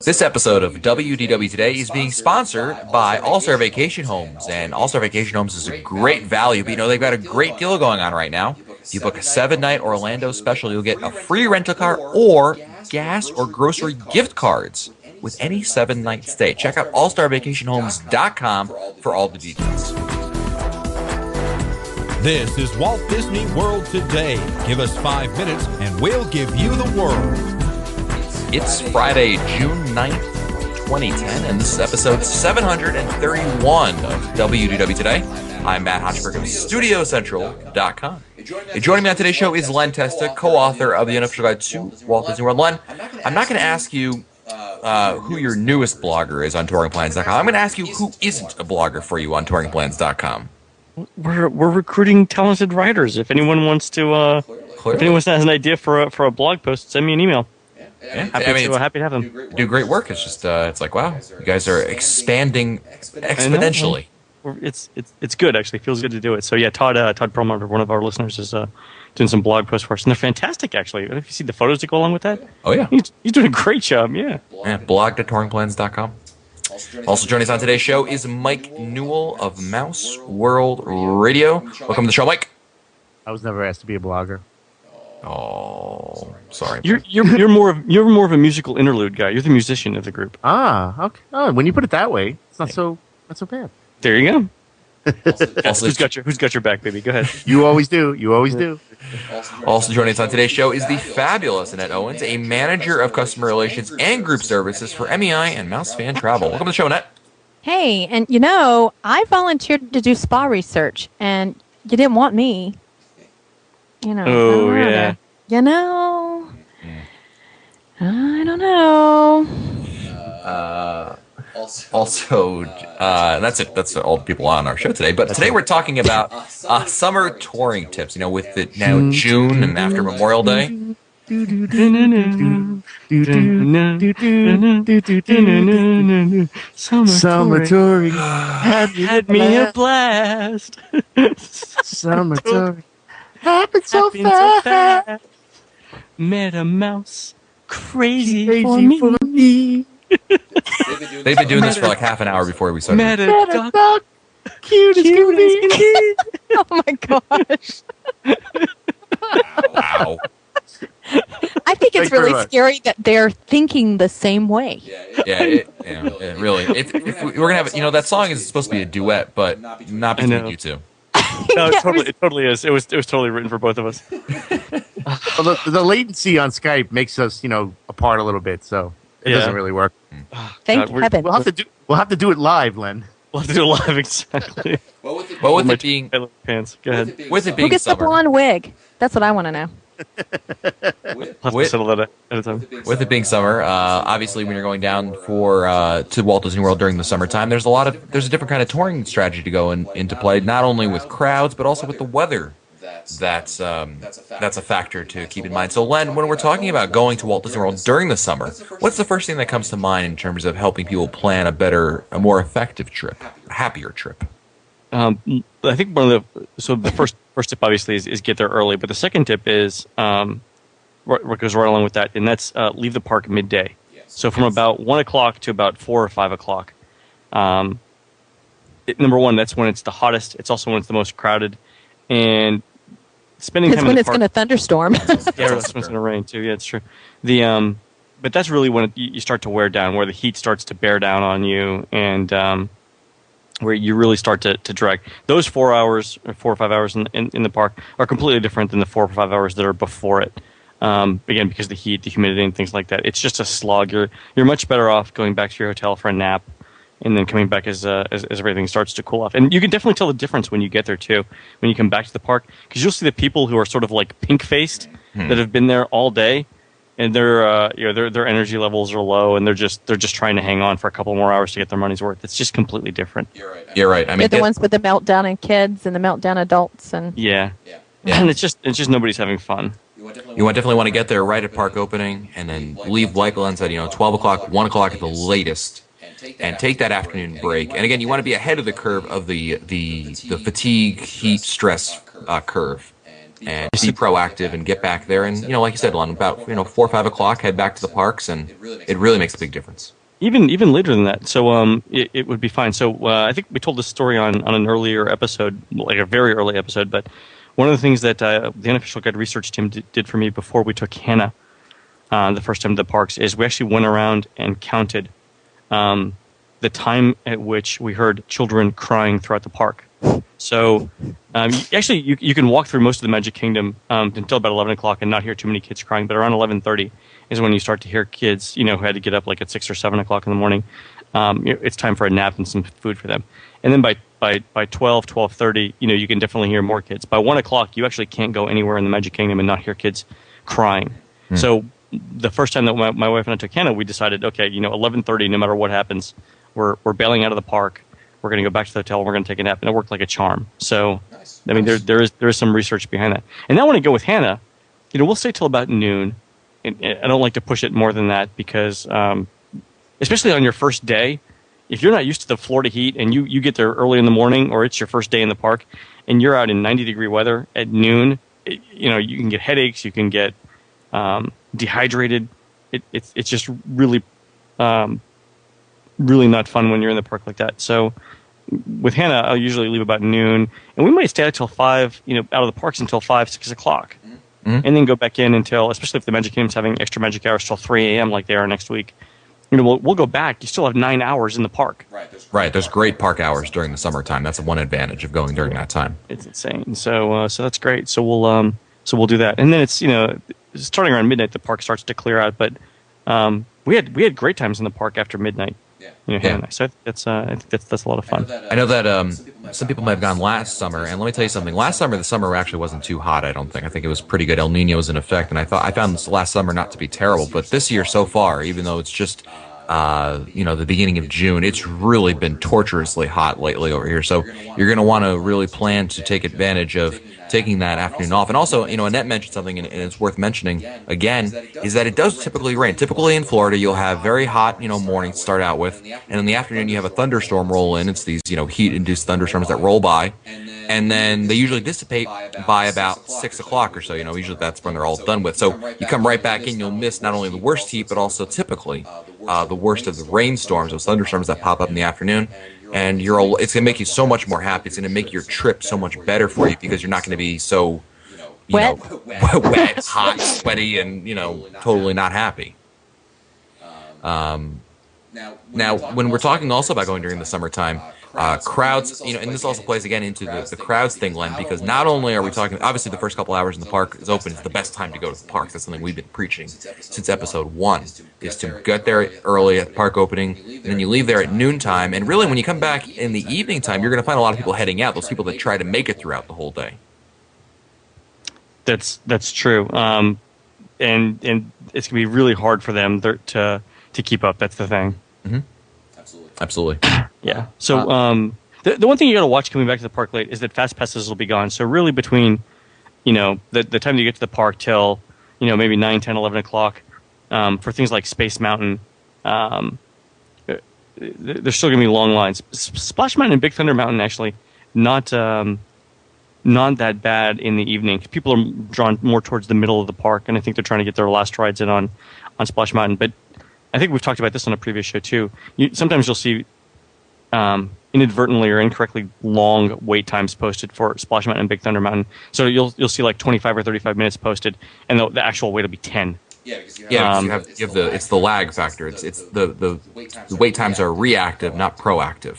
This episode of WDW Today is being sponsored by All-Star Vacation Homes, and All-Star Vacation Homes is a great value, but they've got a great deal going on right now. If you book a 7-night Orlando special, you'll get a free rental car or gas or grocery gift cards with any 7-night stay. Check out allstarvacationhomes.com for all the details. This is Walt Disney World Today. Give us 5 minutes and we'll give you the world. It's Friday, June 9th, 2010, and this is episode 731 of WDW Today. I'm Matt Hochberg of StudioCentral.com. Joining me on today's show is Len Testa, co-author of the Unofficial Guide to Walt Disney World. Len, I'm not going to ask you who your newest blogger is on TouringPlans.com. I'm going to ask you who isn't a blogger for you on TouringPlans.com. We're recruiting talented writers. If anyone wants to, if anyone has an idea for a blog post, send me an email. Yeah. Happy to have them. Do great work. It's just it's like, wow, you guys are expanding exponentially. It's good, actually. It feels good to do it. So yeah, Todd Perlmutter, one of our listeners, is doing some blog posts for us, and they're fantastic, actually. If you see the photos that go along with that, oh yeah, he's doing a great job. Yeah, blog.touringplans.com. Also joining us on today's show is Mike Newell of Mouse World Radio. Welcome to the show, Mike. I was never asked to be a blogger. Oh, sorry. You're more of a musical interlude guy. You're the musician of the group. Ah, okay. Oh, when you put it that way, it's not so bad. There you go. Who's got your back, baby? Go ahead. You always do. You always do. Also joining us on today's show is the fabulous Annette Owens, a manager of customer relations and group services for MEI and Mouse Fan Travel. Welcome to the show, Annette. Hey, and I volunteered to do spa research, and you didn't want me. Oh yeah. I don't know. Also, that's all the people on our show today. But today we're talking about summer touring tips. With it now June and after Memorial Day. Summer touring had me a blast. Summer touring happened so fast. Met a mouse crazy for me. They've been doing this for like half an hour before we started. Met a duck, cute as can be. Oh my gosh. Wow. I think it's really scary that they're thinking the same way. Yeah, really. We're gonna have, that song is supposed to be a duet, but not between you two. No, it totally is. It was totally written for both of us. Well, the latency on Skype makes us, apart a little bit, so it doesn't really work. Thank heaven. We'll have to do it live, Len. We'll have to do it live, exactly. With it being pants. Go ahead. With it being Who gets the summer. blonde wig? That's what I want to know. Have to settle that at a time. With it being summer, obviously when you're going down to Walt Disney World during the summertime, there's a different kind of touring strategy to go into play, not only with crowds but also with the weather. That's a factor to keep in mind. So, Len, when we're talking about going to Walt Disney World during the summer, what's the first thing that comes to mind in terms of helping people plan a more effective trip, a happier trip? I think the first tip obviously is get there early, but the second tip is what goes right along with that, and that's leave the park midday. So from about 1 o'clock to about 4 or 5 o'clock. Number one, that's when it's the hottest. It's also when it's the most crowded, and spending time in the park. It's when it's going to thunderstorm. Yeah, that's when it's going to rain too. Yeah, it's true. But that's really when you start to wear down, where the heat starts to bear down on you, and where you really start to drag. Those 4 hours or 4 or 5 hours in the park are completely different than the 4 or 5 hours that are before it. Again, because of the heat, the humidity, and things like that. It's just a slog. You're much better off going back to your hotel for a nap, and then coming back as everything starts to cool off. And you can definitely tell the difference when you get there too, when you come back to the park, because you'll see the people who are sort of like pink-faced that have been there all day, and their energy levels are low, and they're just trying to hang on for a couple more hours to get their money's worth. It's just completely different. You're right. I mean, They're the ones with the meltdown in kids and the meltdown adults, and and it's just nobody's having fun. You definitely want to get there right at park opening, and then leave, like Len said, 12 o'clock, 1 o'clock at the latest, and take that afternoon break. And again, you want to be ahead of the curve of the fatigue, heat, stress curve. and be proactive and get back there. And, like you said, Lon, about, 4 or 5 o'clock, head back to the parks, and it really makes a big difference. Even later than that. So it would be fine. So I think we told this story on an earlier episode, like a very early episode, but one of the things that the Unofficial Guide research team did for me before we took Hannah the first time to the parks is we actually went around and counted the time at which we heard children crying throughout the park. So actually, you can walk through most of the Magic Kingdom until about 11 o'clock and not hear too many kids crying. But around 11:30 is when you start to hear kids, who had to get up like at 6 or 7 o'clock in the morning. It's time for a nap and some food for them. And then by 12:30, you can definitely hear more kids. By 1 o'clock, you actually can't go anywhere in the Magic Kingdom and not hear kids crying. So the first time that my wife and I took Hannah, we decided, okay, 11:30, no matter what happens, we're bailing out of the park. We're going to go back to the hotel and we're going to take a nap. And it worked like a charm. So, I mean, there is some research behind that. And now when I go with Hannah, we'll stay till about noon. And I don't like to push it more than that because, especially on your first day, if you're not used to the Florida heat and you get there early in the morning or it's your first day in the park and you're out in 90-degree weather at noon, you can get headaches, you can get dehydrated. It's just really really not fun when you're in the park like that. So with Hannah, I'll usually leave about noon, and we might stay out till 5, out of the parks until 5, 6 o'clock, and then go back in until, especially if the Magic Kingdom's having extra magic hours till 3 a.m. like they are next week. We'll go back. You still have 9 hours in the park. Right. There's great park hours during the summertime. That's one advantage of going during that time. It's insane. So that's great. So we'll do that, and then it's starting around midnight. The park starts to clear out, but we had great times in the park after midnight. Hannah and I. So I think that's a lot of fun. I know that some people might have gone last summer, and let me tell you something. Last summer, the summer actually wasn't too hot. I don't think. I think it was pretty good. El Nino was in effect, and I found this last summer not to be terrible. But this year so far, even though it's just the beginning of June, it's really been torturously hot lately over here. So you're going to want to really plan to take advantage of taking that afternoon off. And also, Annette mentioned something, and it's worth mentioning again, is that it does typically rain. Typically in Florida, you'll have very hot, mornings to start out with, and in the afternoon you have a thunderstorm roll in. It's these, heat-induced thunderstorms that roll by, and then they usually dissipate by about 6 o'clock or so. Usually that's when they're all done with. So you come right back in, you'll miss not only the worst heat, but also typically the worst of the rainstorms, those thunderstorms that pop up in the afternoon. And it's going to make you so much more happy. It's going to make your trip so much better for you because you're not going to be so wet, hot, sweaty, and totally not happy. Now, when we're talking also about going during the summertime, crowds, and this also plays again into the crowds thing, Len, because not only are we talking, obviously the first couple hours in the park is open, it's the best time to go to the park. That's something we've been preaching since episode 1, is to get there early at the park opening, and then you leave there at noontime, and really when you come back in the evening time, you're going to find a lot of people heading out, those people that try to make it throughout the whole day. That's true. And it's going to be really hard for them to keep up. That's the thing. Mm-hmm. Absolutely. Yeah. So the one thing you got to watch coming back to the park late is that fast passes will be gone. So really between, the time you get to the park till, maybe 9, 10, 11 o'clock, for things like Space Mountain, there's still going to be long lines. Splash Mountain and Big Thunder Mountain actually not that bad in the evening. People are drawn more towards the middle of the park, and I think they're trying to get their last rides in on Splash Mountain. But I think we've talked about this on a previous show too. Sometimes you'll see inadvertently or incorrectly long wait times posted for Splash Mountain and Big Thunder Mountain. So you'll see like 25 or 35 minutes posted, and the actual wait will be 10. Yeah, because you have it's the lag factor. It's the wait times are reactive, not proactive.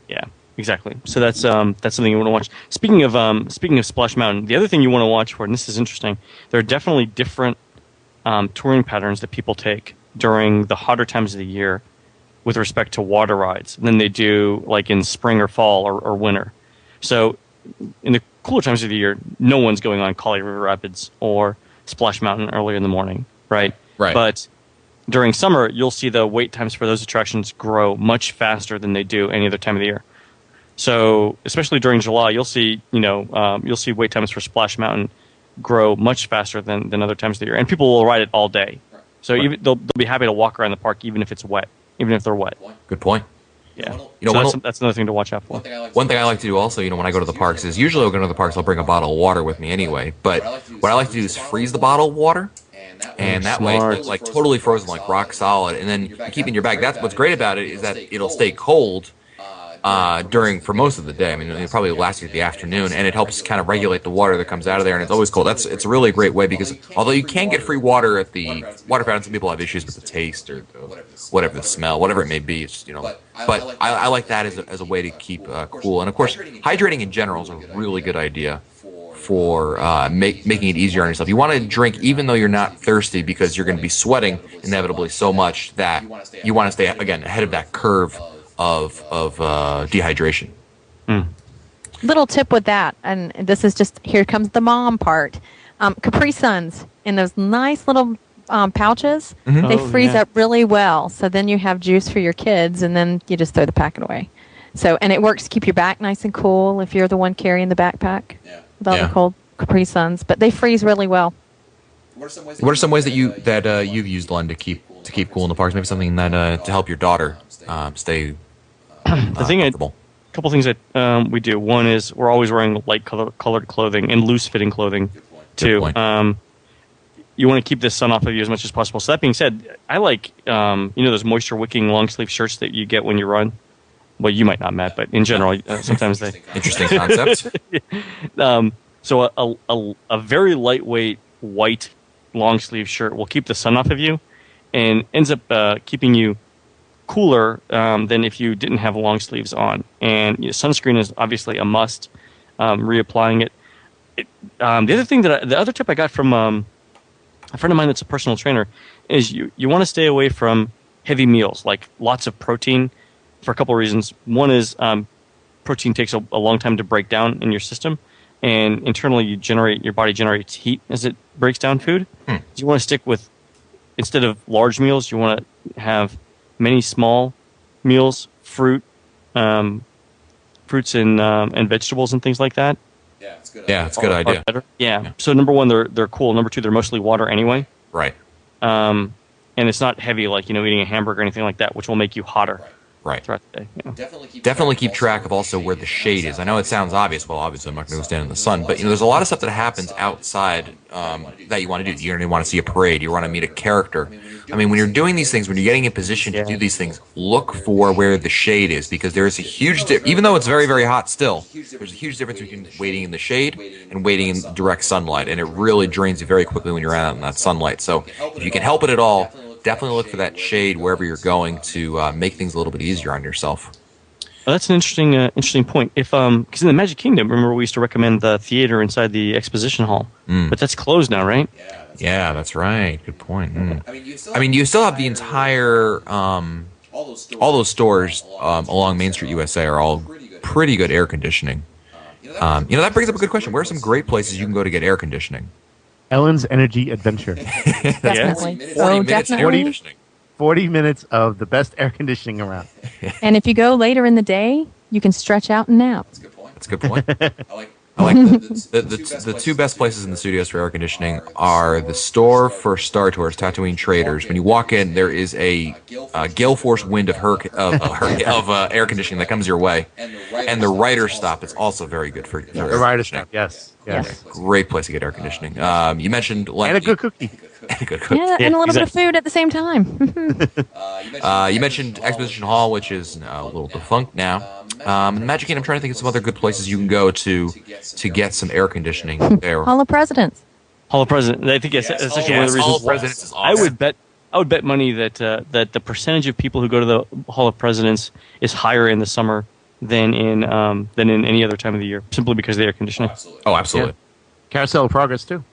Yeah, exactly. So that's something you want to watch. Speaking of Splash Mountain, the other thing you want to watch for, and this is interesting, there are definitely different touring patterns that people take during the hotter times of the year with respect to water rides than they do like in spring or fall or winter. So in the cooler times of the year, no one's going on Kali River Rapids or Splash Mountain early in the morning, right? Right. But during summer, you'll see the wait times for those attractions grow much faster than they do any other time of the year. So especially during July, you'll see wait times for Splash Mountain grow much faster than other times of the year, and people will ride it all day. So they'll be happy to walk around the park even if it's wet, even if they're wet. Good point. Yeah. You know, So one- that's another thing to watch out for. One thing I like to do also, when I go to the parks is usually I'll go to the parks, I'll bring a bottle of water with me anyway. But what I like to do is freeze the bottle of water, and that way Smart. it's like totally frozen, like rock solid. And then you keep it in your bag. That's what's great about it is that it'll stay cold for most of the day. I mean, it'll probably last you the afternoon, and it helps kind of regulate the water that comes out of there, and it's always cold. It's a really great way because although you can get free water at the water fountain, some people have issues with the taste or whatever the smell, whatever it may be. It's, but I like that as a way to keep cool. And of course, hydrating in general is a really good idea for making it easier on yourself. You want to drink even though you're not thirsty because you're going to be sweating inevitably so much that you want to stay again ahead of that curve of dehydration. Little tip with that, and this is just here comes the mom part. Capri Suns in those nice little pouches, they Oh, freeze yeah. up really well. So then you have juice for your kids, and then you just throw the packet away. So and it works to keep your back nice and cool if you're the one carrying the backpack with all Yeah. the cold Capri Suns. But they freeze really well. What are some ways that you've used, Len, to keep cool in the parks? Maybe something that to help your daughter stay The thing, comfortable. couple things that we do. One is we're always wearing light colored clothing and loose fitting clothing too. point. You want to keep the sun off of you as much as possible. So that being said, I like those moisture wicking long sleeve shirts that you get when you run. Well, you might not, Matt, but in general, sometimes they. Interesting concept. So a very lightweight white long sleeve shirt will keep the sun off of you, and ends up keeping you cooler than if you didn't have long sleeves on. And sunscreen is obviously a must. Reapplying it. The other tip I got from a friend of mine that's a personal trainer is you want to stay away from heavy meals, like lots of protein, for a couple of reasons. One is protein takes a long time to break down in your system, and internally your body generates heat as it breaks down food. You want to stick with, instead of large meals, you want to have many small meals, fruits and vegetables and things like that. Yeah, it's a good Are idea. better. Yeah. So number one, they're cool. Number two, they're mostly water anyway. Right. And it's not heavy like eating a hamburger or anything like that, which will make you hotter Right. throughout the day. Definitely keep track of also where the shade is. I know it sounds obvious. Well, obviously I'm not going to go stand in the sun, but there's a lot of stuff that happens outside that you want to do. You're going to want to see a parade. You want to meet a character. I mean, when you're doing these things, when you're getting in position to do these things, look for where the shade is because there is a huge even though it's very, very hot still, there's a huge difference between waiting in the shade and waiting in direct sunlight, and it really drains you very quickly when you're out in that sunlight. So if you can help it at all, definitely look for that shade wherever you're going to make things a little bit easier on yourself. Well, that's an interesting point. If because in the Magic Kingdom, remember we used to recommend the theater inside the exposition hall, but that's closed now, right? Yeah, that's right. Good point. I mean, you still have the entire all those stores along Main Street USA are all pretty good air conditioning. That brings up a good question. Where are some great places you can go to get air conditioning? Ellen's Energy Adventure. Definitely. 40 Oh, minutes air definitely. conditioning. 40 minutes of the best air conditioning around. And if you go later in the day, you can stretch out and nap. That's a good point. I like the two best places in the studios for air conditioning are the store for Star Tours, Tatooine Traders. When you walk in, there is a gale force wind of air conditioning that comes your way, and the Writer's Stop is also very good for The air Writer's conditioning. Stop, yes. Yes. Great place to get air conditioning. You mentioned And a good cookie. and a good cook. Yeah, and a little bit of exactly. food at the same time. You mentioned Exposition Hall, which is a little defunct now. In the Magic Kingdom, I'm trying to think of some other good places you can go to get some air conditioning there. Hall of Presidents. Hall of Presidents. I think that's actually one of the Hall reasons. of Presidents is I awesome. would bet money that that the percentage of people who go to the Hall of Presidents is higher in the summer than in any other time of the year, simply because of the air conditioning. Oh, absolutely. Carousel of Progress, too.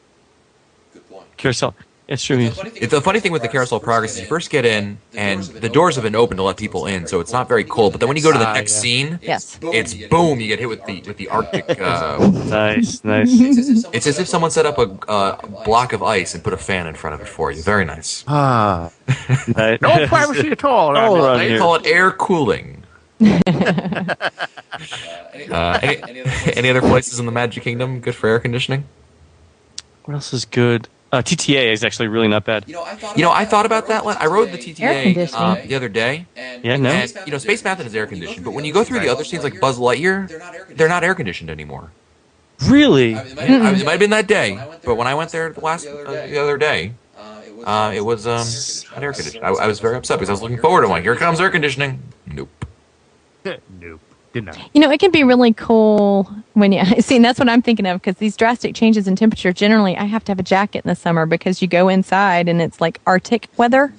Carousel. It's true. Yes. The funny thing with the Carousel of Progress is you first get in, and the doors have been open to let people in, so it's not very cold. But then when you go to the next scene, Yes. it's boom, you get hit with the Arctic. Nice. It's as if someone set up a block of ice and put a fan in front of it for you. Very nice. Ah. Nice. No privacy at all. All around around They here. call it air cooling. Any other places in the Magic Kingdom good for air conditioning? What else is good? TTA is actually really not bad. I thought about that. I rode the Air TTA conditioning. the other day. Yeah, no. And, Space Mountain is air conditioned, but when you go through the other scenes like Buzz Lightyear, they're not air conditioned anymore. Really? It might have been that day, but when I went there the other day, it was not air conditioned. I was very upset because I was looking forward to here comes air conditioning. Nope. Nope. Did not. It can be really cool when you see. And that's what I'm thinking of because these drastic changes in temperature. Generally, I have to have a jacket in the summer because you go inside and it's like Arctic weather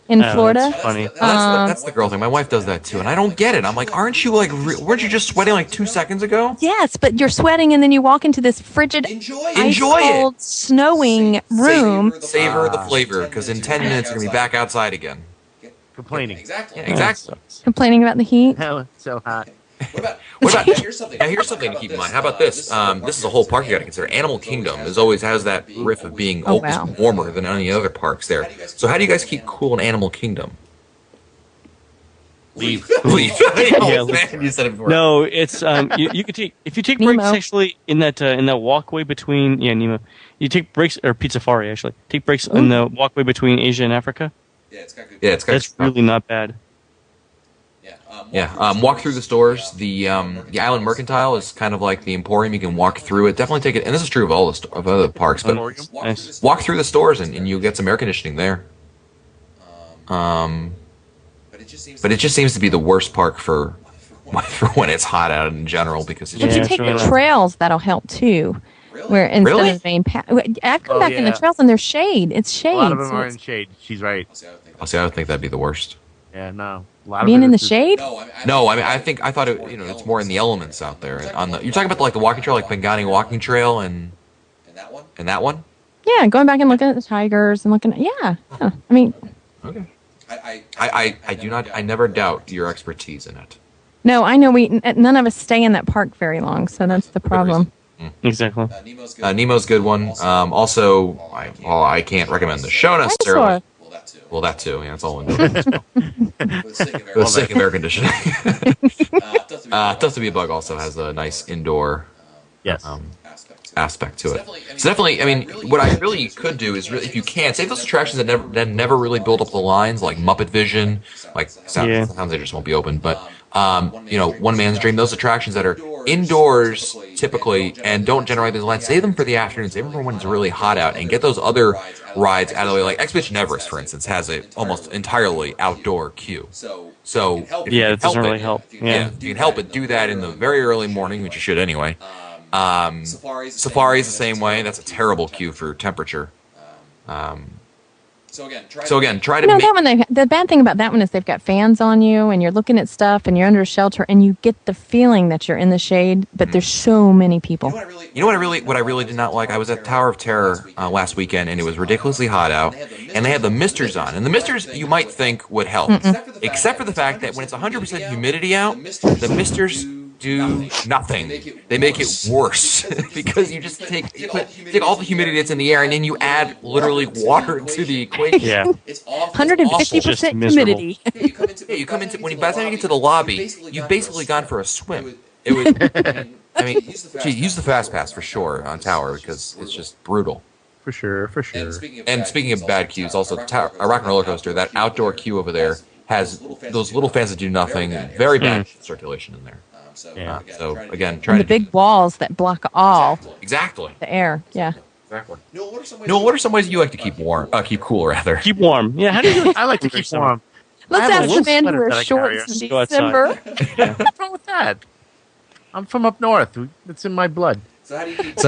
in Florida. That's funny. That's the girl thing. My wife does that too, and I don't get it. I'm like, aren't you weren't you just sweating like 2 seconds ago? Yes, but you're sweating and then you walk into this frigid, Enjoy ice-cold, it. snowing room. Savor the flavor because in 10 minutes you're gonna be back outside again. Complaining. Yeah, exactly. Complaining about the heat. Hell, it's so hot. What about here's something to keep in mind. How about this? This is a whole park you got to consider. Animal Kingdom always has that riff of being almost warmer than any other parks there. So how do you guys keep cool in Animal Kingdom? Leave. Yeah, Man, you said it before. No, it's you could take if you take breaks Nemo. actually in that walkway between Nemo. You take breaks or Pizzafari actually. Take breaks in the walkway between Asia and Africa. Yeah, it's got That's really not bad. Walk through the stores. The Island Mercantile is kind of like the Emporium. You can walk through it. Definitely take it, and this is true of all of other parks. But Nice. walk through the stores and you'll get some air conditioning there. But it just seems to be the worst park for when it's hot out in general because it's If just, you Yeah, take sure. the trails, that'll help too. Where instead Really? of main I've come back in the trails and there's shade. It's shade. A lot of them so are it's- in shade. She's right. I would think that'd be the worst. Yeah, no. A lot of being it in the is- shade. No, I mean I thought it. It's more in the elements out there. You're talking about the walking trail, like Pangani Walking Trail, and that one. Yeah, going back and looking at the tigers and looking at I mean, Okay. I do not. I never doubt your expertise in it. no, I know none of us stay in that park very long, so that's the problem. Exactly. Nemo's a good one. Also, I can't recommend the show necessarily. Dinosaur. Well, that too. Yeah, that's all I'm doing. For the sake of air conditioning. Tough to be a Bug also has a nice indoor Yes. aspect to it. So definitely, I mean, what I really could do is if you can, save those attractions that never really build up the lines, like Muppet Vision, like sometimes they just won't be open, but One Man's Dream, those attractions that are indoors typically and don't generate those lines, save them for the afternoon, save them for when it's really hot out, and get those other rides out of the way. Like Expedition Everest, for instance, has a almost entirely outdoor queue. So if you Yeah, can it doesn't help really help. Yeah. if you can help it, do that in the very early morning, which you should anyway. Safari is the same way. That's a terrible queue for temperature. So again, try to No, make. that one. The bad thing about that one is they've got fans on you, and you're looking at stuff, and you're under a shelter, and you get the feeling that you're in the shade, but there's so many people. You know what I really did not like? I was at Tower of Terror last weekend, and it was ridiculously hot out, and they had the misters on, and the misters you might think would help, except for the fact that when it's 100% humidity out, the misters do nothing. They make it worse because you just take all the humidity that's in the air and then you add literally water to the equation. Yeah. 150% Just miserable. humidity. Yeah, you come into by the time you get to the lobby, you've basically gone for a swim. It was. I mean, use the fast pass for sure on Tower because it's just brutal. For sure. And speaking of bad queues, also Rock and Roller Coaster, that outdoor queue over there has those little fans that do nothing. Very bad circulation in there. Yeah. So again, try And to the big walls that block all exactly. the air. Yeah. Exactly. Noel, what are some ways you like to keep keep cool rather? Keep warm. Yeah. How do you do it? I like to keep warm. Let's have a ask the wool man who sweater that I wears carry. shorts in Go outside. December. What's wrong with that? I'm from up north. It's in my blood. So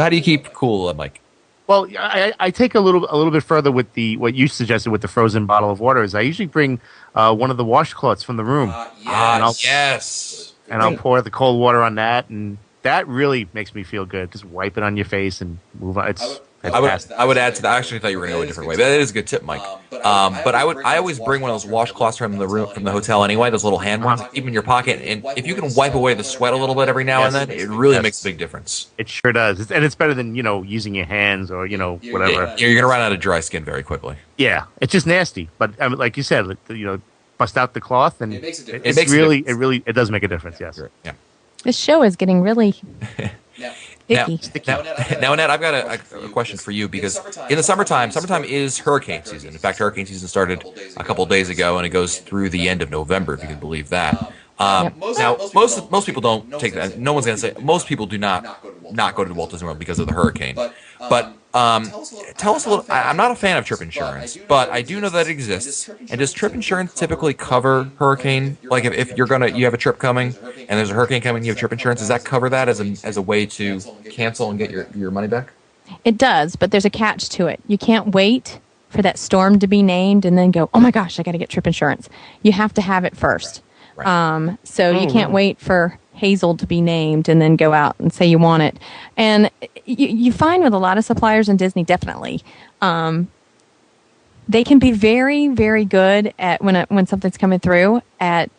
how do you keep cool, Mike? Well, I take a little bit further with what you suggested with the frozen bottle of water. Is I usually bring one of the washcloths from the room, Yes. and I'll pour the cold water on that, and that really makes me feel good. Just wipe it on your face and move on. It's fantastic. I would add to that. I actually thought you were going to go a different way. That is a good tip, Mike. But I always bring one of those washcloths from the hotel anyway. Those little hand ones, keep them in your pocket, and if you can wipe away the sweat a little bit every now and then, it really makes a big difference. It sure does, and it's better than using your hands or whatever. You're going to run out of dry skin very quickly. Yeah, it's just nasty. But I mean, like you said, bust out the cloth, and It makes a difference. it does make a difference. Yes. Yeah. This show is getting really Icky. Now, Annette, I've got a question for you because in the summertime is hurricane season. In fact, hurricane season started a couple days ago and it goes through the end of November, if you can believe that. Now, most people don't take that. No one's going to say most people do not go to Walt Disney World because of the hurricane. But tell us a little. I'm not a fan of trip insurance, but I do know that it exists. And does trip insurance typically cover hurricane? Like if you have a trip coming and there's a hurricane coming, you have trip insurance. Does that cover that as a way to cancel and get your money back? It does, but there's a catch to it. You can't wait for that storm to be named and then go, oh my gosh, I got to get trip insurance. You have to have it first. Right. So you can't wait for Hazel to be named and then go out and say you want it. And you find with a lot of suppliers in Disney, definitely, they can be very, very good at when something's coming through at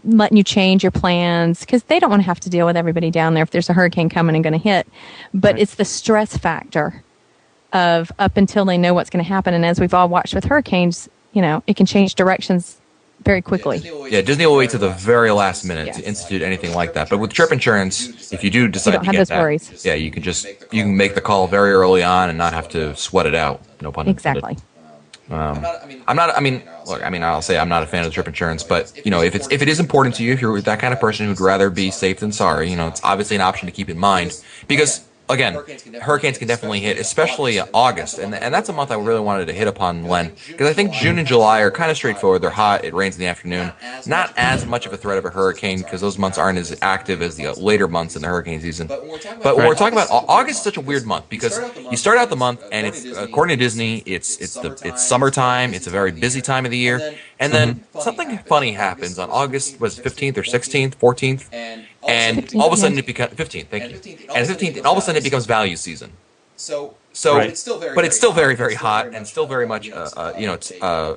letting you change your plans because they don't want to have to deal with everybody down there if there's a hurricane coming and going to hit. But it's the stress factor of up until they know what's going to happen. And as we've all watched with hurricanes, it can change directions very quickly. Yeah, Disney will wait to the very last minute to institute anything like that. But with trip insurance, if you do decide to get that, worries. Yeah, you can make the call very early on and not have to sweat it out. No pun intended. Exactly. I'll say I'm not a fan of trip insurance, but if it is important to you, if you're that kind of person who'd rather be safe than sorry, it's obviously an option to keep in mind because. Again, hurricanes can definitely hit, especially August, and that's a month I really wanted to hit upon, Len, because I think June and July are kind of straightforward. They're hot, it rains in the afternoon. Not as much of a threat of a hurricane because those months aren't as active as the later months in the hurricane season. But when we're talking about August, is such a weird month because you start out the month and it's according to Disney, it's summertime. It's a very busy time of the year, and then something funny happens on August 15th or 16th, 14th. And all of a sudden it becomes 15th. Thank you. And 15th, and all of a sudden it becomes value season. So, but it's still very, very hot, and still very much, potential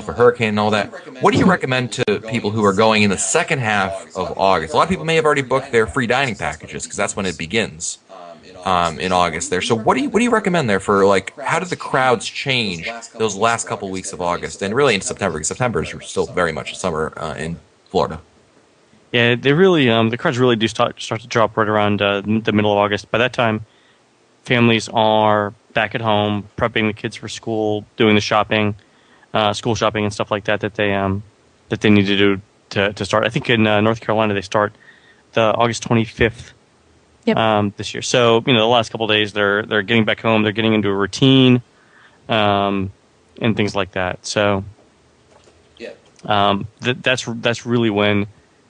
for hurricane and all that. What do you recommend to people who are going in the second half of August? A lot of people may have already booked their free dining packages because that's when it begins in August there. So what do you recommend there for how do the crowds change those last couple weeks of August and really into September? Because September is still very much summer in Florida. Yeah, they really the crowds really do start to drop right around the middle of August. By that time, families are back at home, prepping the kids for school, doing the shopping, school shopping and stuff like that they need to do to start. I think in North Carolina they start the August 25th this year. So the last couple of days they're getting back home, they're getting into a routine, and things like that. So that's really when.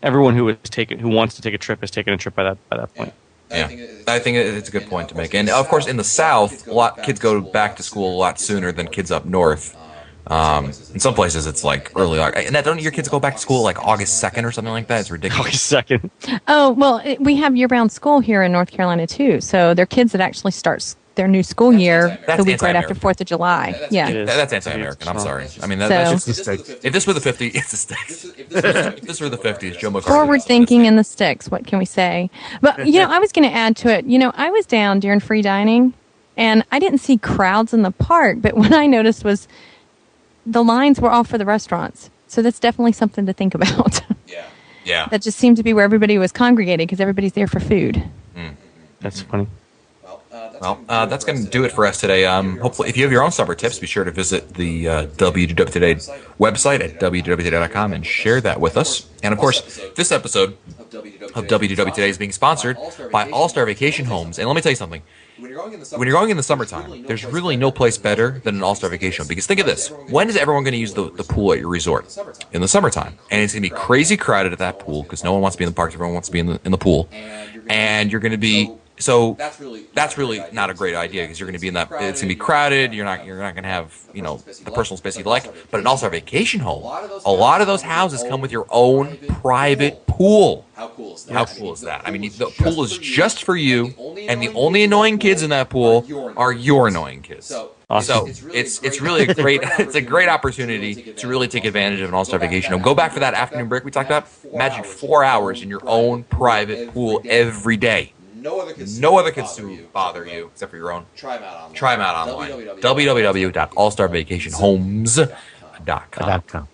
Everyone who wants to take a trip has taken a trip by that point. Yeah, I think it's a good point to make. And of course, in the South, kids go back to school a lot sooner than kids up north. In some places, it's early August. And don't your kids go back to school August 2nd or something like that? It's ridiculous. August 2nd. Oh well, we have year-round school here in North Carolina too. So they're kids that actually start their new school year the week right after 4th of July. That's anti-American. I'm sorry. I mean, that's just if this were the 50s, it's the sticks. If this were the 50s, Joe McCarthy. Forward thinking in the sticks. What can we say? But I was going to add to it. I was down during free dining, and I didn't see crowds in the park. But what I noticed was the lines were all for the restaurants. So that's definitely something to think about. Yeah. That just seemed to be where everybody was congregated because everybody's there for food. That's funny. Well, that's going to do it for us today. Hopefully, if you have your own summer tips, be sure to visit the WDW Today website at wdwtoday.com and share that with us. And of course, this episode of WDW Today is being sponsored by All-Star Vacation Homes. And let me tell you something. When you're going in the summertime, there's really no place better than an All-Star Vacation Home. Because think of this. When is everyone going to use the pool at your resort? In the summertime. And it's going to be crazy crowded at that pool because no one wants to be in the parks. Everyone wants to be in the pool. And you're going to be... So that's really not a great idea because you're going to be in that. It's going to be crowded. You're not going to have the personal space you'd like. But in also a vacation home, a lot of those houses come with your own private pool. How cool is that? I mean, the pool is just for you, and the only annoying kids in that pool are your annoying kids. Awesome. So it's really a great opportunity to really take advantage of an all-star vacation home. Go back for that afternoon break we talked about. Imagine 4 hours in your own private pool every day. No other kids to bother you except for your own. Try them out online. www.allstarvacationhomes.com.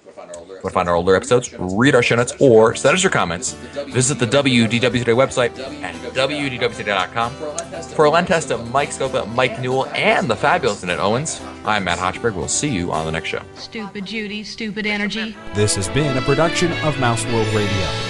to find our older episodes, read our show notes, or send us your comments, visit the WDW Today website at WDWToday.com. For Len Testa, Mike Scopa, Mike Newell, and the fabulous Annette Owens, I'm Matt Hochberg. We'll see you on the next show. Stupid Judy, stupid energy. This has been a production of Mouse World Radio.